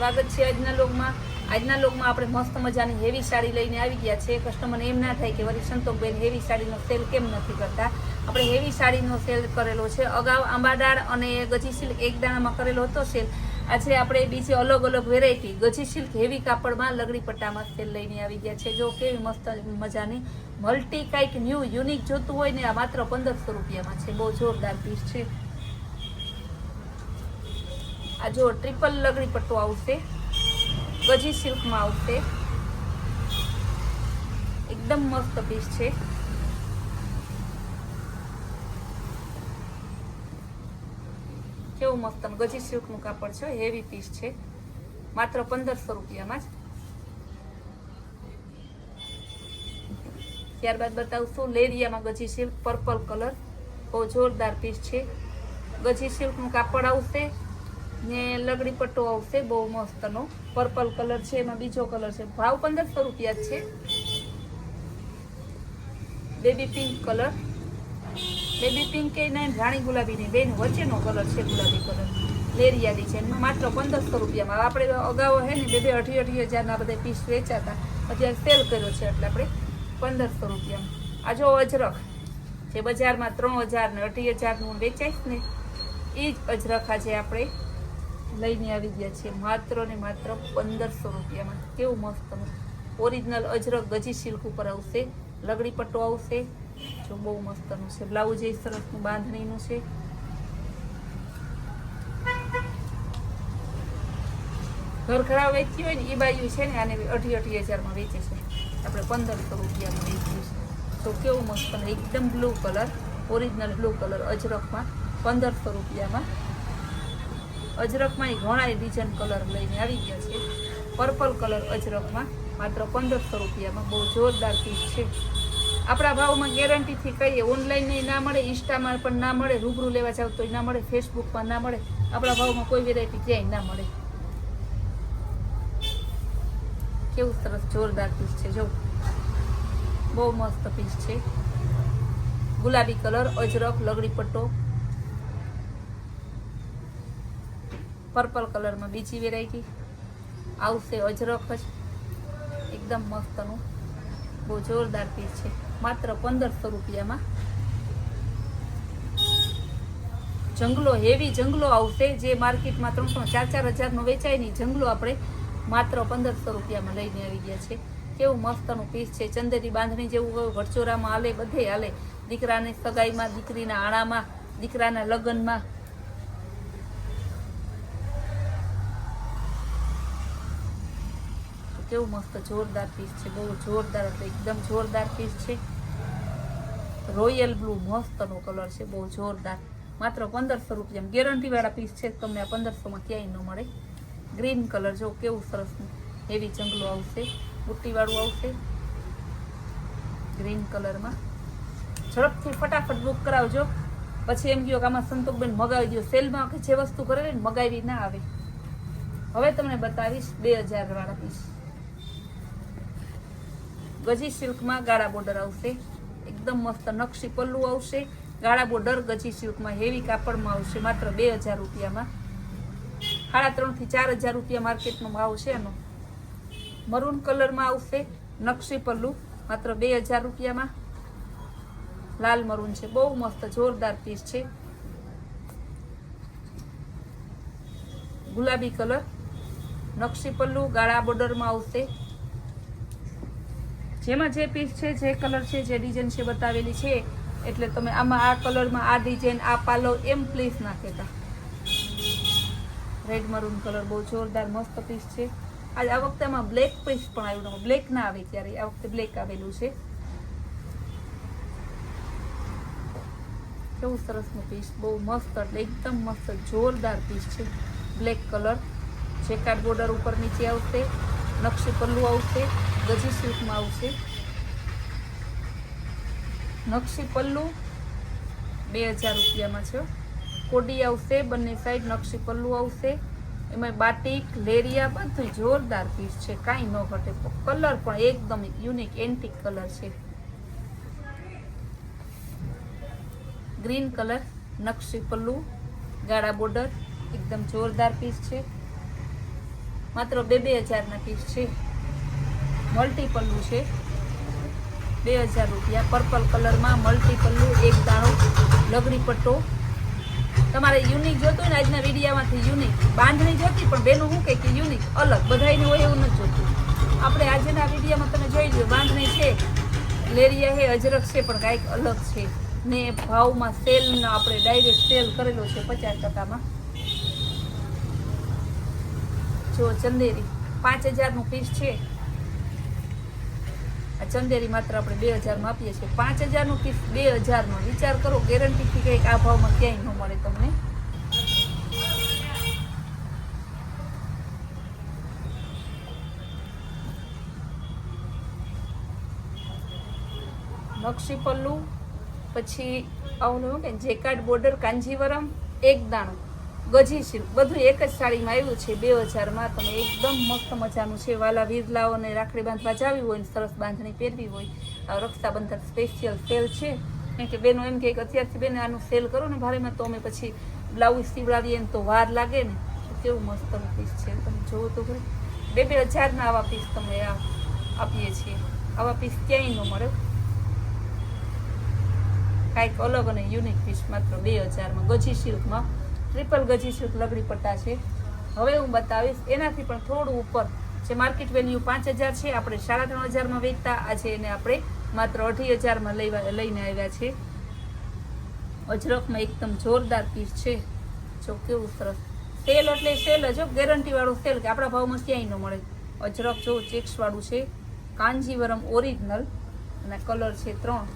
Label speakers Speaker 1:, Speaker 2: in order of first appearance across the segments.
Speaker 1: સ્વાગત છે આજના લોકમાં આપણે મસ્ત મજાની હેવી સાડી લઈને આવી ગયા છે। કસ્ટમરને એમ ના થાય કે વળી સંતોષબેન હેવી સાડીનો સેલ કેમ નથી કરતા। આપણે હેવી સાડીનો સેલ કરેલો છે। અગાઉ આંબાડાળ અને ગજી સિલ્ક એક દાણામાં કરેલો હતો સેલ। આજે આપણે બીજી અલગ અલગ વેરાયટી ગજી સિલ્ક હેવી કાપડમાં લગડી પટ્ટામાં સેલ લઈને આવી ગયા છે। જો કેવી મસ્ત મજાની મલ્ટી કાંઈક ન્યૂ યુનિક જોતું હોય ને આ માત્ર 1500 રૂપિયામાં છે। બહુ જોરદાર પીસ છે। આ જો ટ્રિપલ લગડી પટ્ટો આવશે, ગજી સિલ્કમાં આવશે, એકદમ મસ્ત પીસ છે। કેવું મસ્ત ગજી સિલ્કનું કાપડ છે, હેવી પીસ છે, માત્ર 1500 રૂપિયામાં જ। ત્યારબાદ બતાવશું લેરિયામાં ગજી સિલ્ક પર્પલ કલર, બહુ જોરદાર પીસ છે। ગજી સિલ્કનું કાપડ આવશે ને લગડી પટ્ટો આવશે, બહુ મસ્તનો પર્પલ કલર છે, એમાં બીજો કલર છે। ભાવ 1500 રૂપિયા જ છે। Baby pink colour, baby pink કે નહીં રાણી ગુલાબીની બેન વચ્ચેનો કલર છે, ગુલાબી કલર, લેરિયા ડિઝાઇનમાં માત્ર 1500 રૂપિયામાં। આપણે અગાઉ હે ને 2-2.5-2.5 બધા પીસ વેચાતા, અત્યારે સેલ કર્યો છે એટલે આપણે 1500 રૂપિયામાં। આ જો અજરખ જે બજારમાં 3000 ને 28000 વેચાય ને એ જ અજરખ આજે આપણે લઈને આવી ગયા છે માત્ર ને માત્ર 1500 રૂપિયામાં। કેવું મસ્તનું ઓરિજિનલ અજરક ગજી સિલ્ક ઉપર આવશે, લગડી પટ્ટો આવશે, જો બહુ મસ્તનું છે। બ્લાઉઝ એ સરસનું બાંધણીનું છે। ઘર ખરાબ વેચી હોય ને એ બાજુ છે ને આને 28000 વેચે છે, આપણે 1500 રૂપિયામાં વેચ્યું છે। તો કેવું મસ્ત એકદમ blue colour, original blue colour અજરકમાં 1500 રૂપિયામાં। અજરકમાં ઘણા ડિઝાઇન કલર લઈને આવી ગયા છે। પર્પલ કલર અજરકમાં માત્ર 1500 રૂપિયામાં, બહુ જોરદાર પીસ છે। આપણા ભાવમાં ગેરંટીથી કહીએ, ઓનલાઈન ના મળે, ઇન્સ્ટામાં પણ ના મળે, રૂબરૂ લેવા જાવ તો ના મળે, ફેસબુકમાં ના મળે, આપણા ભાવમાં કોઈ વેરાયટી ક્યાંય ના મળે। કેવું સરસ જોરદાર પીસ છે, જો બહુ મસ્ત પીસ છે। ગુલાબી કલર અજરક લગડી પટ્ટો, પર્પલ કલરમાં બીજી વેરાયટી આવશે, અજરક જ એકદમ મસ્તનું બહુ જોરદાર પીસ છે, માત્ર 1500 રૂપિયામાં। જંગલો હેવી જંગલો આવશે, જે માર્કેટમાં 300-4 હજારનો વેચાય નહીં, જંગલો આપણે માત્ર 1500 રૂપિયામાં લઈને આવી ગયા છે। કેવું મસ્તનું પીસ છે, ચંદેરી બાંધણી જેવું વરચોરામાં હાલે, બધે હાલે, દીકરાની સગાઈમાં, દીકરીના આણામાં, દીકરાના લગ્નમાં। કેવું મસ્ત જોરદાર પીસ છે, બહુ જોરદાર, એટલે એકદમ જોરદાર પીસ છે। રોયલ બ્લુ મસ્તનો કલર છે, બહુ જોરદાર, માત્ર 1500 રૂપિયામાં ગેરંટી વાળા પીસ છે, તમને 1500માં ક્યાંય ન મળે। ગ્રીન કલર જો કેવું સરસ હેવી જંગલો આવશે, બુટ્ટી વાળું આવશે ગ્રીન કલરમાં। ઝડપથી ફટાફટ બુક કરાવજો, પછી એમ કહો કે આમાં સંતોષબેન મગાવી દો, સેલમાં જે વસ્તુ કરેલી ને મગાવી ના આવે। હવે તમને બતાવીશ 2000 વાળા પીસ। ગજી સિલ્કમાં ગાળા બોર્ડર આવશે, એકદમ મસ્ત નકશી પલ્લું આવશે, ગાળા બોર્ડર ગજી સિલ્કમાં હેવી કાપડમાં આવશે, માત્ર 2000 રૂપિયામાં। 3500-4000 રૂપિયા માર્કેટનો ભાવ છે એનો। મરૂન કલરમાં આવશે, નકશી પલ્લું, માત્ર 2000 રૂપિયામાં। લાલ મરૂન છે, બહુ મસ્ત જોરદાર પીસ છે। ગુલાબી કલર, નકશી પલ્લું, ગાળા બોર્ડરમાં આવશે। જેમાં જે પીસ છે, જે કલર છે, જે ડિઝાઇન છે બતાવેલી છે, એટલે તમે આમાં આ કલરમાં આ ડિઝાઇન આ પાલો એમ પ્લીઝ ના કહેતા। રેડ મરૂન કલર બહુ જોરદાર મસ્ત પીસ છે। આ વખતે આમાં બ્લેક પીસ પણ આવ્યું, બ્લેક ના આવે ત્યારે, આ વખતે બ્લેક આવેલું છે। કેવું સરસનું પીસ, બહુ મસ્ત, એટલે એકદમ મસ્ત જોરદાર પીસ છે। બ્લેક કલર, જેકાર્ડ બોર્ડર ઉપર નીચે આવશે, નકશી પલ્લું આવશે, ગજી સિલ્કમાં આવશે, નકશી પલ્લું 2000 રૂપિયામાં છે। કોડી આવશે, બંને સાઈડ નકશી પલ્લું આવશે, એમાં બાટિક લેરિયા બધું જોરદાર પીસ છે, કાંઈ ન ઘટે। કલર પણ એકદમ યુનિક એન્ટિક કલર છે। ગ્રીન કલર, નકશી પલ્લું, ગાળા બોર્ડર, એકદમ જોરદાર પીસ છે। માત્ર 2,000 પીસ છે. મલ્ટી પલ્લુ છે, 2,000 રૂપિયા. પર્પલ કલરમાં મલ્ટી પલ્લુ, એક દાણો લગડી પટ્ટો. તમારે યુનિક જોતું હોય ને આજના વિડીયામાંથી યુનિક બાંધણી જોતી, પણ બેનું શું કે યુનિક અલગ બધાને હોય એવું નથી જોતું. આપણે આજના વિડીયામાં તમે જોઈ લો, બાંધણી છે, લેરિયા છે, અજરક છે, પણ કાંઈક અલગ છે ને. ભાવમાં સેલ આપણે ડાયરેક્ટ સેલ કરેલો છે 50%. જો ચંદેરી 5,000 પીસ છે. આ ચંદેરી માત્ર આપણે 2,000 આપીએ છીએ. 5,000 પીસ 2,000. વિચાર કરો, ગેરંટીથી કંઈક આ ભાવમાં ક્યાંય ન મળે તમને. નકશી પલ્લુ, પછી આવું કે જેકાર્ડ બોર્ડર કાંજીવરમ, એક દાણો ગજી સિલ્ક, બધું એક જ સાડીમાં આવ્યું છે 2,000. તમે એકદમ મસ્ત મજાનું છે. વાલા વીરલાઓને રાખડી બાંધવા જાવી હોય ને સરસ બાંધણી પહેરવી હોય, રક્ષાબંધન સ્પેશિયલ સેલ છે. કેમ કે બેનો એમ કે અત્યારથી બેને આનું સેલ કરો ને ભારેમાં, તો અમે પછી બ્લાઉઝ સીવડાવીએ ને તો વાર લાગે ને. કેવું મસ્ત પીસ છે, તમે જોવો તો ખરી. 2,000 આવા પીસ તમે આપીએ છીએ. આવા પીસ ક્યાંય ન મળે. કાંઈક અલગ અને યુનિક પીસ માત્ર 2,000. ગજી સિલ્કમાં ટ્રિપલ ગજી સિલ્ક લગડી પટ્ટા છે. હવે હું બતાવીશ એનાથી પણ થોડું ઉપર જે માર્કેટ વેલ્યુ 5,000 છે, આપણે 3,500 વેચતા. આજે એને આપણે માત્ર 2,500 લઈને આવ્યા છે. અજરકમાં એકદમ જોરદાર પીસ છે. જો કેવું સરસ. સેલ એટલે સેલ જ, ગેરંટી વાળું સેલ, કે આપણા ભાવમાં ક્યાંય ન મળે. અજરક જો ચેક્સ વાળું છે, કાંજીવરમ ઓરિજિનલ, અને કલર છે 3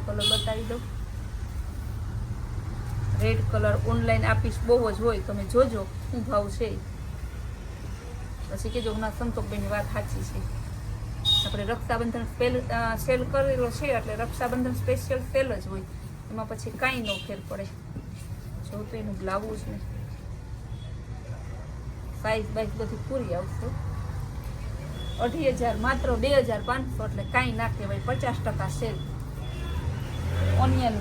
Speaker 1: કલર બતાવી દઉં. રેડ કલર ઓનલાઈન આપીશ બહુ જ હોય, તમે જોજો શું ભાવ છે. પછી કહેજો ના સંતોષબેનની વાત સાચી છે. આપણે રક્ષાબંધન સેલ કરેલો છે, એટલે રક્ષાબંધન સ્પેશિયલ સેલ જ હોય, એમાં પછી કાંઈ ન ફેર પડે. જો તો એનું બ્લાઉઝ ને સાઈઝ બાઈઝ બધી પૂરી આવશે. 2,500 માત્ર 2,500, એટલે કાંઈ ના કહેવાય. 50% સેલ. ઓનિયન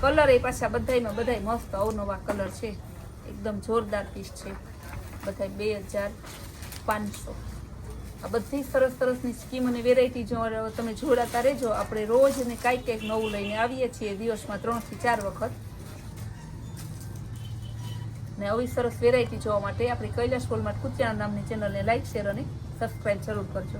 Speaker 1: કલર એ પાછા બધામાં મસ્ત અવનવા કલર છે. એકદમ જોરદાર પીસ છે. બધા 2,500. આ બધી સરસની સ્કીમ અને વેરાયટી જો તમે જોડાતા રહેજો. આપણે રોજ ને કાંઈક નવું લઈને આવીએ છીએ, દિવસમાં 3 થી 4 વખત. ને આવી સરસ વેરાયટી જોવા માટે આપણી કૈલાશ વોલમાર્ટ કુતિયાણા નામની ચેનલને લાઈક, શેર અને સબસ્ક્રાઈબ જરૂર કરજો.